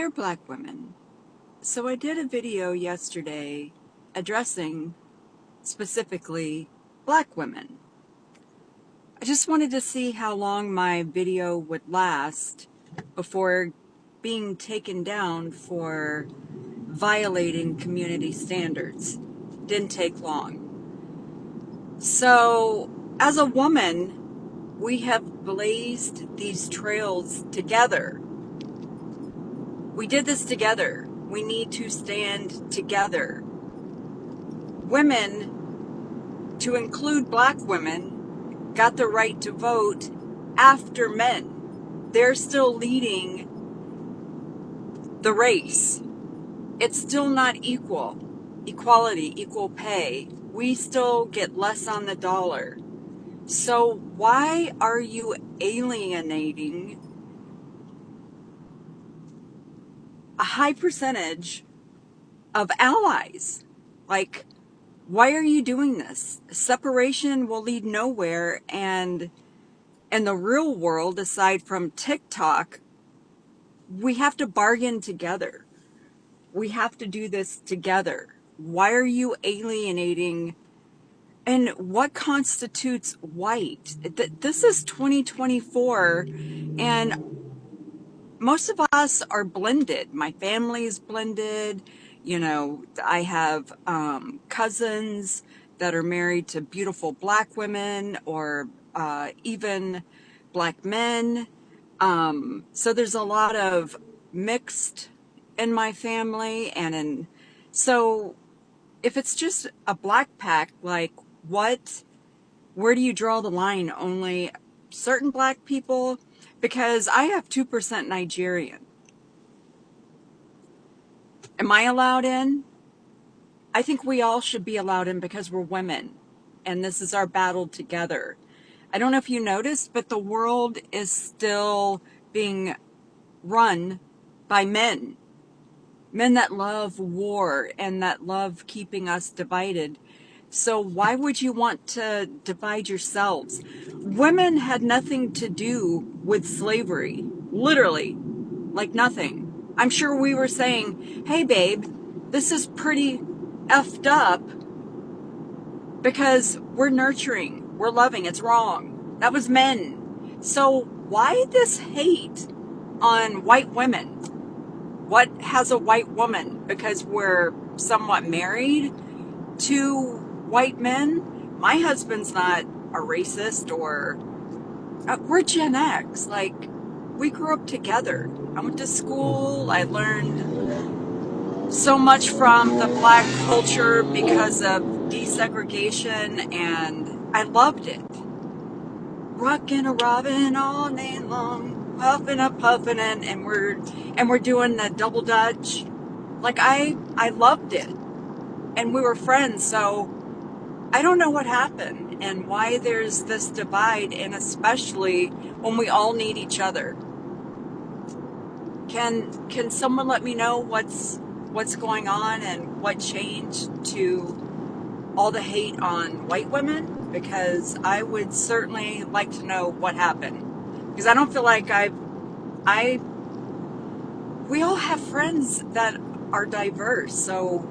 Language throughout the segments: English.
Dear Black women, so I did a video yesterday addressing specifically Black women. I just wanted to see how long my video would last before being taken down for violating community standards. Didn't take long. So, as a woman, we have blazed these trails together. We did this together. We need to stand together. Women, to include Black women, got the right to vote after men. They're still leading the race. It's still not equal. Equality, equal pay. We still get less on the dollar. So why are you alienating a high percentage of allies? Like, why are you doing this? Separation will lead nowhere, and in the real world, aside from TikTok, we have to bargain together. We have to do this together. Why are you alienating? And what constitutes white? This is 2024, and most of us are blended. My family's blended. You know, I have cousins that are married to beautiful Black women, or even Black men. So there's a lot of mixed in my family. So if it's just a Black pack, like, where do you draw the line? Only certain Black people? Because I have 2% Nigerian. Am I allowed in? I think we all should be allowed in because we're women, and this is our battle together. I don't know if you noticed, but the world is still being run by men. Men that love war and that love keeping us divided. So why would you want to divide yourselves? Women had nothing to do with slavery. Literally. Like nothing. I'm sure we were saying, hey babe, this is pretty effed up because we're nurturing, we're loving, it's wrong. That was men. So why this hate on white women? What has a white woman? Because we're somewhat married to white men? My husband's not a racist, or we're Gen X. Like, we grew up together. I went to school. I learned so much from the Black culture because of desegregation, and I loved it. Rockin' a robin all night long, puffin' a puffin', and we're doing the double dutch. Like, I loved it, and we were friends. So I don't know what happened and why there's this divide, and especially when we all need each other. Can someone let me know what's going on and what changed to all the hate on white women? Because I would certainly like to know what happened. Because I don't feel like we all have friends that are diverse. So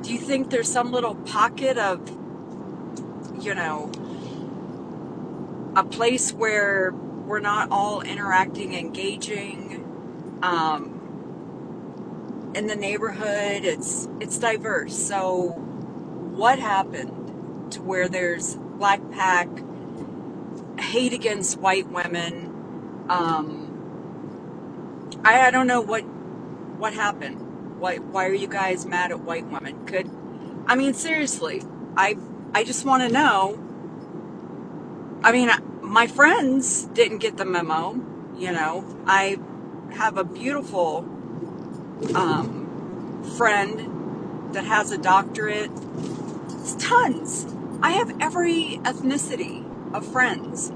do you think there's some little pocket of, a place where we're not all interacting, engaging? In the neighborhood, it's diverse. So what happened to where there's Black pack hate against white women? I don't know what happened. Why are you guys mad at white women? Seriously, I just want to know. My friends didn't get the memo. I have a beautiful friend that has a doctorate. It's tons. I have every ethnicity of friends.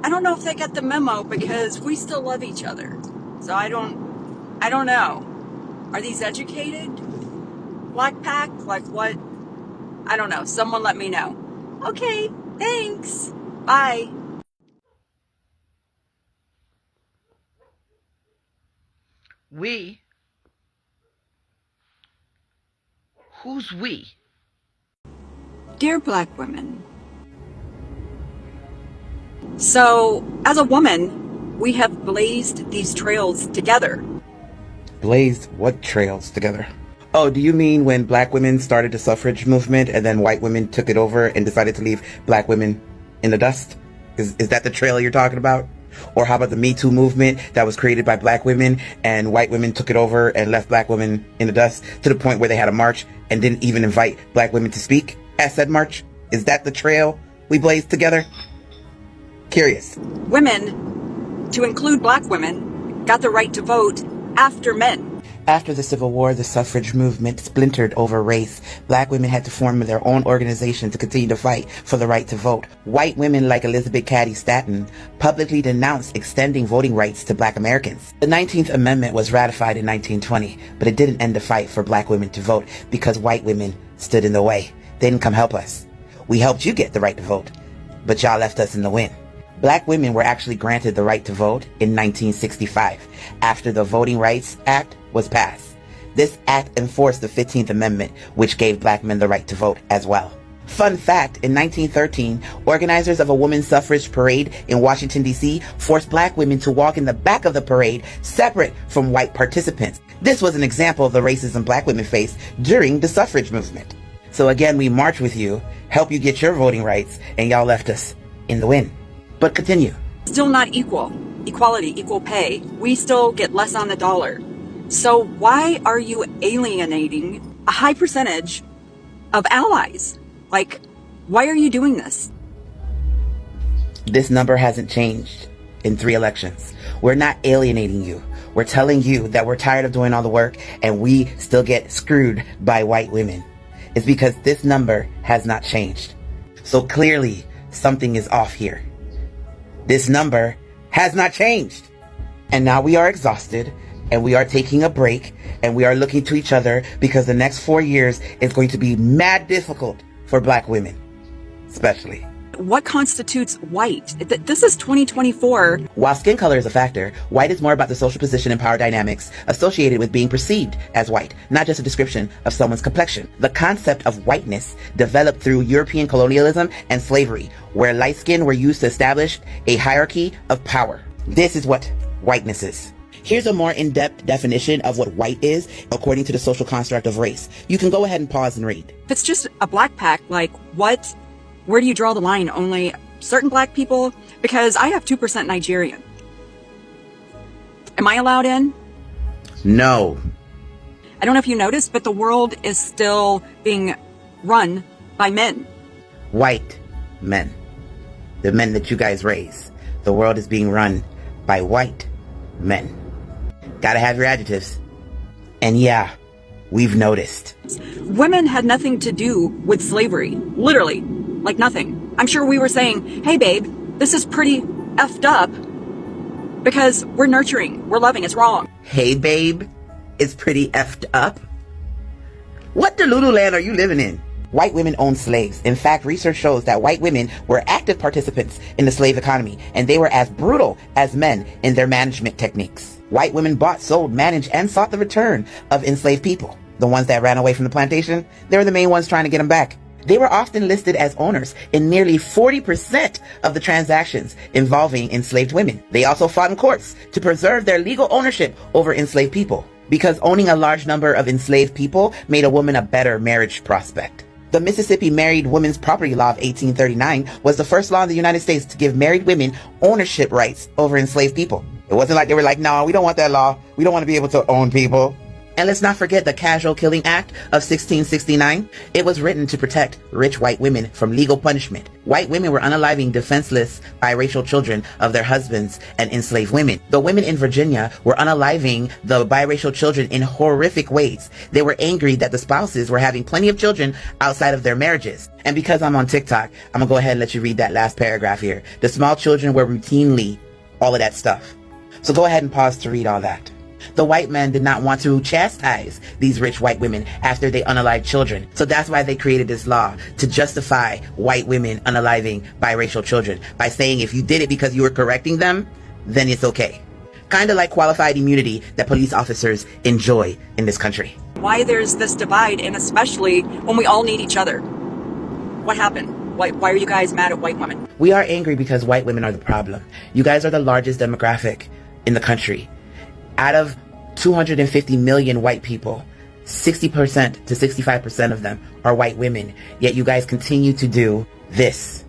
I don't know if they get the memo because we still love each other. So I don't know. Are these educated? Black pack? Like what? I don't know. Someone let me know. Okay, thanks. Bye. We? Who's we? Dear Black women, so as a woman, we have blazed these trails together. Blazed what trails together? Oh, do you mean when black women started the suffrage movement and then white women took it over and decided to leave black women in the dust? Is that the trail you're talking about? Or how about the Me Too movement that was created by black women and white women took it over and left black women in the dust to the point where they had a march and didn't even invite black women to speak at said march? Is that the trail we blazed together? Curious. Women, to include black women, got the right to vote after men. After the Civil War, the suffrage movement splintered over race. Black women had to form their own organization to continue to fight for the right to vote. White women like Elizabeth Cady Stanton publicly denounced extending voting rights to black Americans. The 19th Amendment was ratified in 1920, but it didn't end the fight for black women to vote because white women stood in the way. They didn't come help us. We helped you get the right to vote, but y'all left us in the wind. Black women were actually granted the right to vote in 1965 after the Voting Rights Act was passed. This act enforced the 15th Amendment, which gave black men the right to vote as well. Fun fact, in 1913, organizers of a women's suffrage parade in Washington, D.C. forced black women to walk in the back of the parade separate from white participants. This was an example of the racism black women faced during the suffrage movement. So again, we march with you, help you get your voting rights, and y'all left us in the wind. But continue. Still not equal. Equality, equal pay. We still get less on the dollar. So why are you alienating a high percentage of allies? Like, why are you doing this? This number hasn't changed in 3 elections. We're not alienating you. We're telling you that we're tired of doing all the work and we still get screwed by white women. It's because this number has not changed. So clearly something is off here. This number has not changed. And now we are exhausted and we are taking a break and we are looking to each other because the next 4 years is going to be mad difficult for black women, especially. What constitutes white? This is 2024. While skin color is a factor, white is more about the social position and power dynamics associated with being perceived as white, not just a description of someone's complexion. The concept of whiteness developed through European colonialism and slavery, where light skin were used to establish a hierarchy of power. This is what whiteness is. Here's a more in-depth definition of what white is according to the social construct of race. You can go ahead and pause and read. If it's just a black pack, like what? Where do you draw the line? Only certain black people? Because I have 2% Nigerian. Am I allowed in? No. I don't know if you noticed, but the world is still being run by men. White men. The men that you guys raise. The world is being run by white men. Gotta have your adjectives. And yeah, we've noticed. Women had nothing to do with slavery. Literally. Like nothing. I'm sure we were saying, hey babe, this is pretty effed up because we're nurturing, we're loving, it's wrong. Hey babe, it's pretty effed up? What Delulu land are you living in? White women owned slaves. In fact, research shows that white women were active participants in the slave economy, and they were as brutal as men in their management techniques. White women bought, sold, managed, and sought the return of enslaved people. The ones that ran away from the plantation, they were the main ones trying to get them back. They were often listed as owners in nearly 40% of the transactions involving enslaved women. They also fought in courts to preserve their legal ownership over enslaved people, because owning a large number of enslaved people made a woman a better marriage prospect. The Mississippi Married Women's Property Law of 1839 was the first law in the United States to give married women ownership rights over enslaved people. It wasn't like they were like, no, we don't want that law. We don't want to be able to own people. And let's not forget the Casual Killing Act of 1669. It was written to protect rich white women from legal punishment. White women were unaliving defenseless biracial children of their husbands and enslaved women. The women in Virginia were unaliving the biracial children in horrific ways. They were angry that the spouses were having plenty of children outside of their marriages. And because I'm on TikTok, I'm gonna go ahead and let you read that last paragraph here. The small children were routinely all of that stuff. So go ahead and pause to read all that. The white men did not want to chastise these rich white women after they unalived children. So that's why they created this law, to justify white women unaliving biracial children by saying if you did it because you were correcting them, then it's okay. Kind of like qualified immunity that police officers enjoy in this country. Why there's this divide, and especially when we all need each other. What happened? Why are you guys mad at white women? We are angry because white women are the problem. You guys are the largest demographic in the country. Out of 250 million white people, 60% to 65% of them are white women. Yet you guys continue to do this.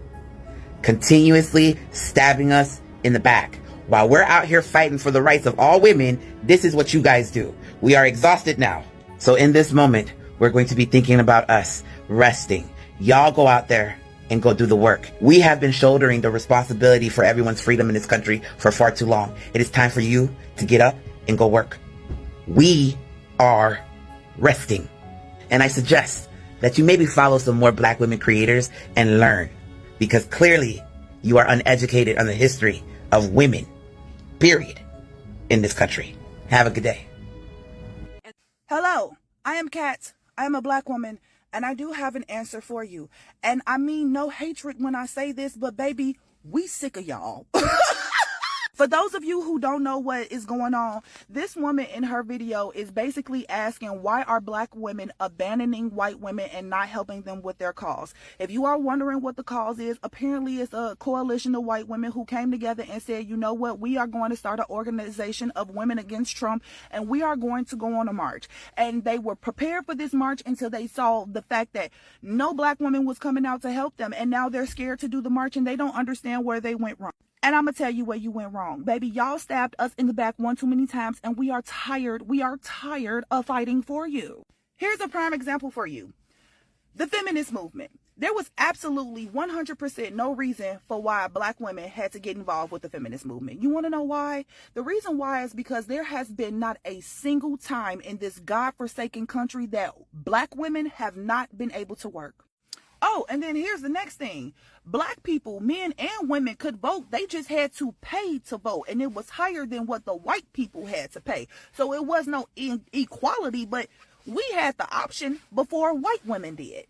Continuously stabbing us in the back. While we're out here fighting for the rights of all women, this is what you guys do. We are exhausted now. So in this moment, we're going to be thinking about us, resting. Y'all go out there and go do the work. We have been shouldering the responsibility for everyone's freedom in this country for far too long. It is time for you to get up and go work. We are resting. And I suggest that you maybe follow some more black women creators and learn, because clearly you are uneducated on the history of women, period, in this country. Have a good day. Hello, I am Kat. I am a black woman, and I do have an answer for you. And I mean no hatred when I say this, but baby, we sick of y'all. For those of you who don't know what is going on, this woman in her video is basically asking, why are black women abandoning white women and not helping them with their cause? If you are wondering what the cause is, apparently it's a coalition of white women who came together and said, you know what, we are going to start an organization of women against Trump, and we are going to go on a march. And they were prepared for this march until they saw the fact that no black woman was coming out to help them, and now they're scared to do the march, and they don't understand where they went wrong. And I'm going to tell you where you went wrong. Baby, y'all stabbed us in the back one too many times, and we are tired. We are tired of fighting for you. Here's a prime example for you. The feminist movement. There was absolutely 100% no reason for why black women had to get involved with the feminist movement. You want to know why? The reason why is because there has been not a single time in this godforsaken country that black women have not been able to work. Oh, and then here's the next thing. Black people, men and women, could vote. They just had to pay to vote. And it was higher than what the white people had to pay. So it was no inequality, but we had the option before white women did.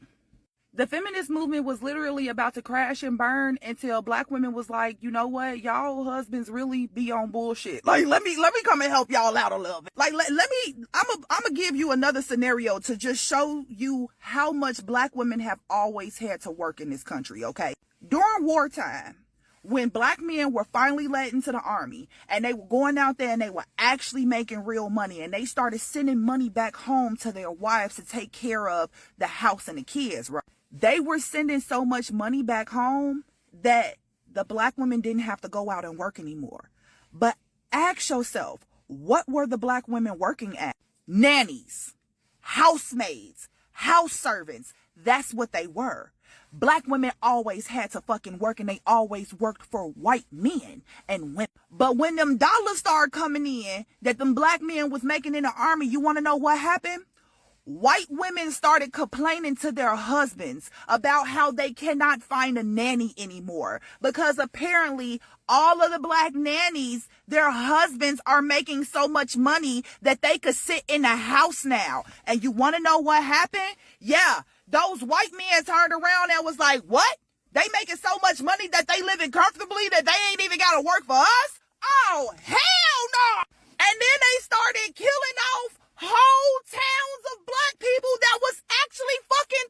The feminist movement was literally about to crash and burn until black women was like, you know what, y'all husbands really be on bullshit. Like, let me come and help y'all out a little bit. Like, I'm gonna give you another scenario to just show you how much black women have always had to work in this country, okay? During wartime, when black men were finally let into the army and they were going out there and they were actually making real money, and they started sending money back home to their wives to take care of the house and the kids, right? They were sending so much money back home that the black women didn't have to go out and work anymore. But ask yourself, what were the black women working at? Nannies, housemaids, house servants. That's what they were. Black women always had to fucking work, and they always worked for white men and women. But when them dollars started coming in that them black men was making in the army, you want to know what happened? White women started complaining to their husbands about how they cannot find a nanny anymore, because apparently all of the black nannies, their husbands are making so much money that they could sit in the house now. And you want to know what happened? Yeah, those white men turned around and was like, what? They making so much money that they living comfortably that they ain't even got to work for us? Oh, hell no! And then they started killing off whole towns of black people that was actually fucking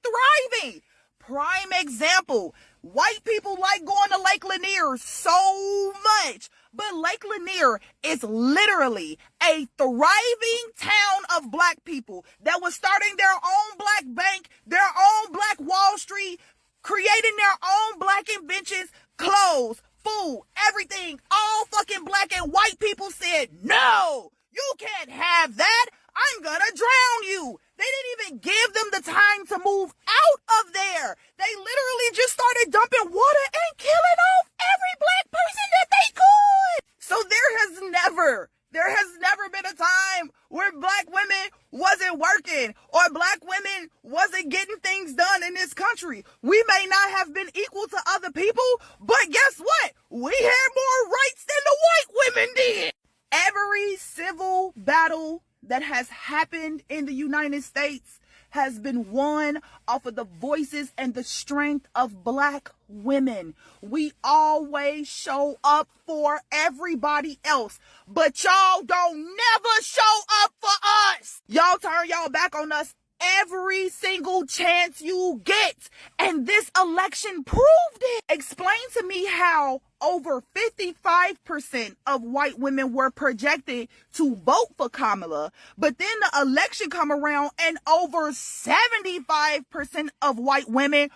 thriving. Prime example, white people like going to Lake Lanier so much, but Lake Lanier is literally a thriving town of black people that was starting their own black bank, their own black Wall Street, creating their own black inventions, clothes, food, everything, all fucking black, and white people said, no, you can't have that. I'm gonna drown you. They didn't even give them the time to move out of there. They literally just started dumping water and killing off every black person that they could. So there has never been a time where black women wasn't working or black women wasn't getting things done in this country. We may not have been equal to other people, but guess what? We had more rights than the white women did. Every civil battle that has happened in the United States has been won off of the voices and the strength of Black women. We always show up for everybody else, but y'all don't never show up for us. Y'all turn y'all back on us every single chance you get. And this election proved it. Explain to me how over 55% of white women were projected to vote for Kamala, but then the election come around and over 75% of white women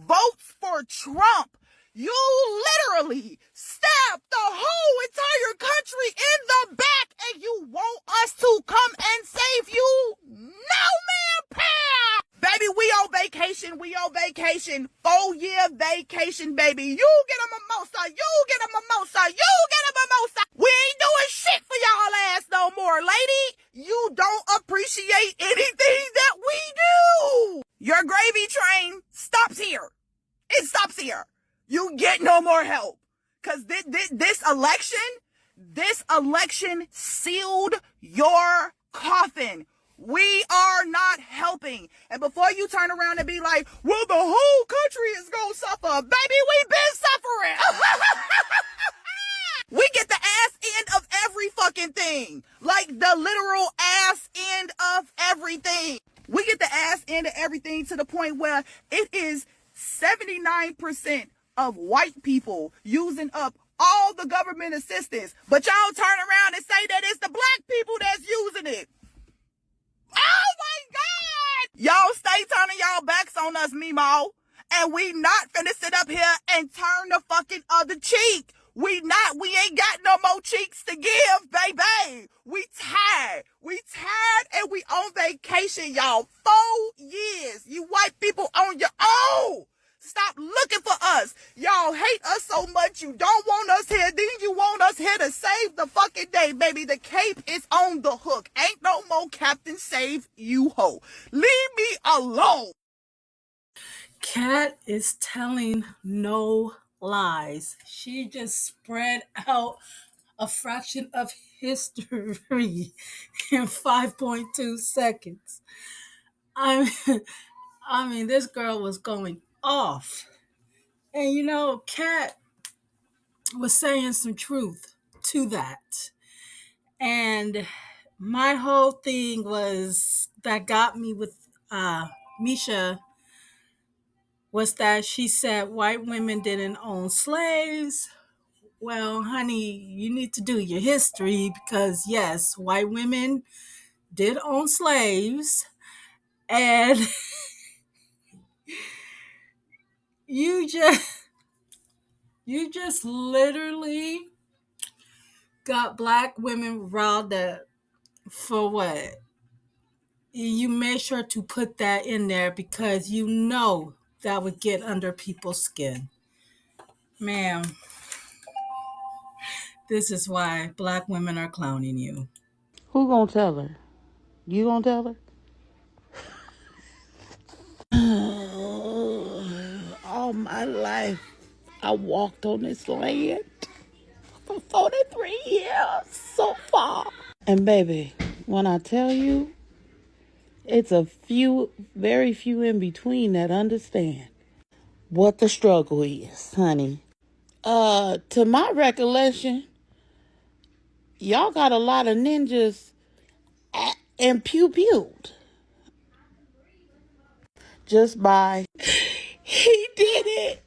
votes for Trump. You literally stabbed the whole entire country in the back, and you want us to come and save you? No, man, pal. Baby, we on vacation. We on vacation. 4-year vacation, baby. You get a mimosa. You get a mimosa. You get a mimosa. We ain't doing shit for y'all ass no more, lady. You don't appreciate anything that we do. Your gravy train stops here. It stops here. You get no more help. Because this election sealed your coffin. We are not helping. And before you turn around and be like, well, the whole country is going to suffer. Baby, we've been suffering. We get the ass end of every fucking thing. Like the literal ass end of everything. We get the ass end of everything to the point where it is 79% of white people using up all the government assistance. But y'all turn around and say that it's the Black people that's using it. Oh my God! Y'all stay turning y'all backs on us, Mimo. And we not finna sit up here and turn the fucking other cheek. We ain't got no more cheeks to give, baby. We tired and we on vacation, y'all. 4 years. You white people on your own. Stop looking for us. Y'all hate us so much. You don't want us here. Then you want us here to save the fucking day, baby. The cape is on the hook. Ain't no more Captain Save You Ho. Leave me alone. Kat is telling no lies. She just spread out a fraction of history in 5.2 seconds. I mean, this girl was going off. And you know, Kat was saying some truth to that. And my whole thing was that got me with Mischa was that she said white women didn't own slaves. Well, honey, you need to do your history because, yes, white women did own slaves. And you just literally got Black women riled up for what? You made sure to put that in there because you know that would get under people's skin. Ma'am, this is why Black women are clowning you. Who gonna tell her? You gonna tell her? All my life, I walked on this land for 43 years so far. And baby, when I tell you, it's a few, very few in between that understand what the struggle is, honey. To my recollection, y'all got a lot of ninjas and pew-pewed just by, he did it.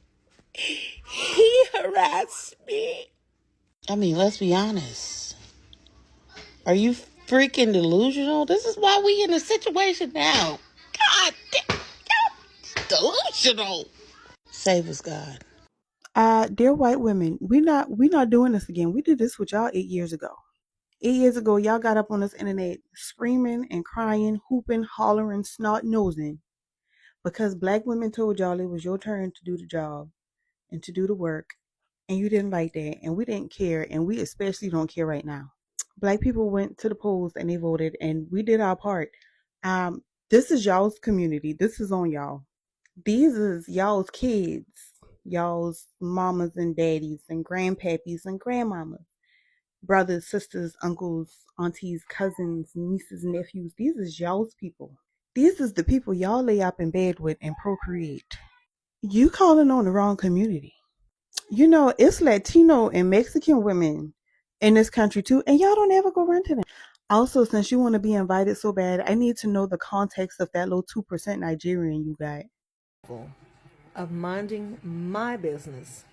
He harassed me. I mean, let's be honest. Are you freaking delusional? This is why we in a situation now. God damn, delusional. Save us, God. Dear white women, we not doing this again. We did this with y'all 8 years ago. 8 years ago, y'all got up on this internet screaming and crying, hooping, hollering, snot nosing because Black women told y'all it was your turn to do the job and to do the work, and you didn't like that, and we didn't care, and we especially don't care right now. Black people went to the polls and they voted, and we did our part. This is y'all's community. This is on y'all. These is y'all's kids, y'all's mamas and daddies and grandpappies and grandmamas, brothers, sisters, uncles, aunties, cousins, nieces, nephews. These is y'all's people. These is the people y'all lay up in bed with and procreate. You calling on the wrong community. You know, it's Latino and Mexican women in this country too, and y'all don't ever go run to them. Also, since you want to be invited so bad, I need to know the context of that little 2% Nigerian you got. Of minding my business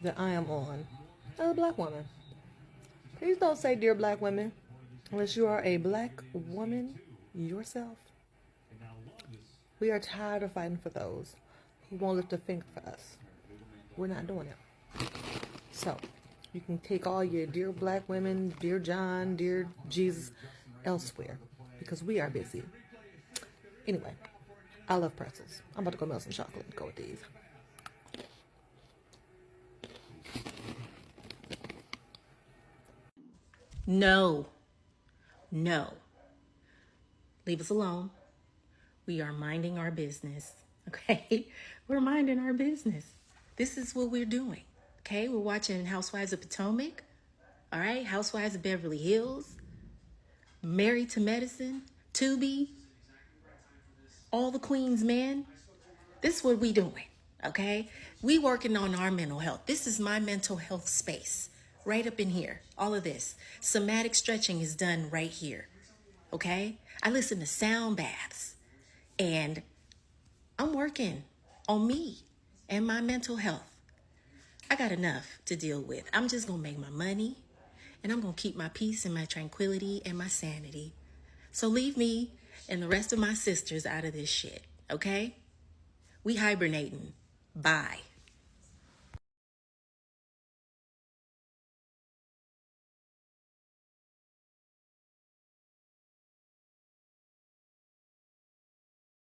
that I am on as a black woman. Please don't say dear black women unless you are a black woman yourself. We are tired of fighting for those who won't lift a finger for us. We're not doing it. So, you can take all your dear black women, dear John, dear Jesus elsewhere because we are busy. Anyway, I love pretzels. I'm about to go melt some chocolate and go with these. No. Leave us alone. We are minding our business. Okay? We're minding our business. This is what we're doing. Okay? We're watching Housewives of Potomac. All right? Housewives of Beverly Hills. Married to Medicine. Tubi. All the Queen's Men. This is what we doing. Okay? We working on our mental health. This is my mental health space. Right up in here. All of this. Somatic stretching is done right here. Okay? I listen to sound baths. And I'm working on me and my mental health. I got enough to deal with. I'm just going to make my money and I'm going to keep my peace and my tranquility and my sanity. So leave me and the rest of my sisters out of this shit, okay? We hibernating. Bye.